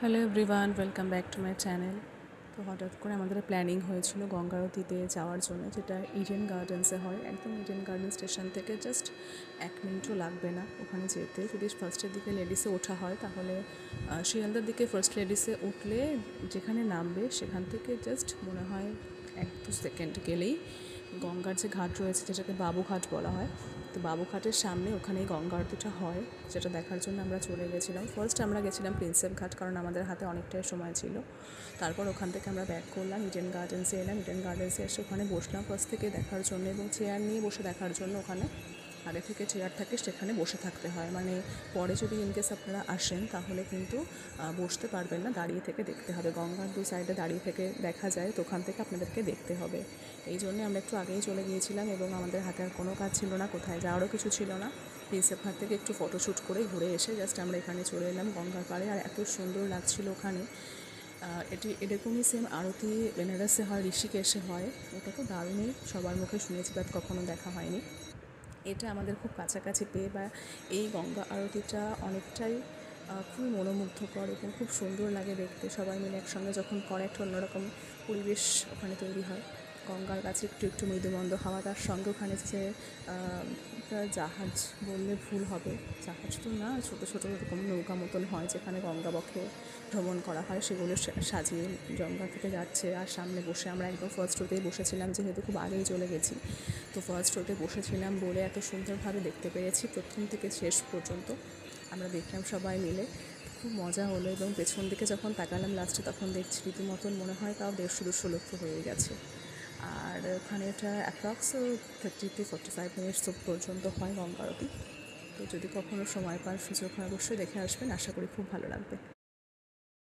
Hello everyone, welcome back to my channel. তো হঠাৎ করে আমাদের প্ল্যানিং হয়েছিল গঙ্গা আরতিতে যাওয়ার জন্য, যেটা ইডেন গার্ডেন্সে হয়। একদম ইডেন গার্ডেন স্টেশন থেকে জাস্ট 1 মিনিটও লাগবে না ওখানে যেতে। যদি ফার্স্টের দিকে লেডিসে ওঠা হয় তাহলে শিয়ালদার দিকে ফার্স্ট লেডিসে উঠলে যেখানে নামবে সেখান থেকে জাস্ট মনে হয় 1-2 সেকেন্ড গেলেই গঙ্গার যে ঘাট রয়েছে, যেটাকে বাবুঘাট বলা হয়, তো বাবুঘাটের সামনে ওখানেই গঙ্গা আরতিটা হয়, যেটা দেখার জন্য আমরা চলে গেছিলাম। ফার্স্ট আমরা গেছিলাম প্রিন্সেপ ঘাট, কারণ আমাদের হাতে অনেকটাই সময় ছিল। তারপর ওখান থেকে আমরা ব্যাক করলাম, ইডেন গার্ডেন্সে এলাম। ইডেন গার্ডেন্সে এসে ওখানে বসলাম ফার্স্ট থেকে দেখার জন্য, এবং চেয়ার নিয়ে বসে দেখার জন্য ওখানে আগে থেকে চেয়ার থাকে, সেখানে বসে থাকতে হয়। মানে পরে যদি ইনকেস আপনারা আসেন তাহলে কিন্তু বসতে পারবেন না, দাঁড়িয়ে থেকে দেখতে হবে। গঙ্গার দু সাইডে দাঁড়িয়ে থেকে দেখা যায়, তো ওখান থেকে আপনাদেরকে দেখতে হবে। এই জন্যে আমরা একটু আগেই চলে গিয়েছিলাম, এবং আমাদের হাতে আর কোনো কাজ ছিল না, কোথায় যাওয়ারও কিছু ছিল না। প্রিন্সেপ ঘাট থেকে একটু ফটোশ্যুট করে ঘুরে এসে জাস্ট আমরা এখানে চলে এলাম গঙ্গার পাড়ে। আর এত সুন্দর লাগছিল ওখানে। এরকমই সেম আরতি বেনারসে হয়, ঋষিকেশে হয়। ওটা তো দারুণই, সবার মুখে শুনেছি, বাট কখনো দেখা হয়নি। এটা আমাদের খুব কাছাকাছি পেয়ে, বা এই গঙ্গা আরতিটা অনেকটাই খুবই মনোমুগ্ধকর এবং খুব সুন্দর লাগে দেখতে। সবাই মিলে একসঙ্গে যখন করে একটা অন্যরকম পরিবেশ ওখানে তৈরি হয়। গঙ্গার কাছে একটু একটু মৃদুমন্দ হাওয়া, তার সঙ্গে ওখানে যে জাহাজ বললে ভুল হবে, জাহাজ তো না, ছোটো ছোটো এরকম নৌকা মতন হয় যেখানে গঙ্গা বক্ষে ভ্রমণ করা হয়, সেগুলো সাজিয়ে গঙ্গা থেকে যাচ্ছে। আর সামনে বসে আমরা একদম ফার্স্ট রোতেই বসেছিলাম, যেহেতু খুব আগেই চলে গেছি, তো ফার্স্ট রোতে বসেছিলাম বলে এত সুন্দরভাবে দেখতে পেরেছি। প্রথম থেকে শেষ পর্যন্ত আমরা দেখলাম সবাই মিলে, খুব মজা হলো। এবং পেছন দিকে যখন তাকালাম লাস্টে, তখন দেখছি রীতিমতন মনে হয় তাও 150-200 লক্ষ হয়ে গেছে। আর ওখানে এটা অ্যাপ্রক্স 30-45 মিনিটস পর্যন্ত হয় গঙ্গা আরতি। তো যদি কখনো সময় পান, সুযোগ হয়, অবশ্যই দেখে আসবেন, আশা করি খুব ভালো লাগবে।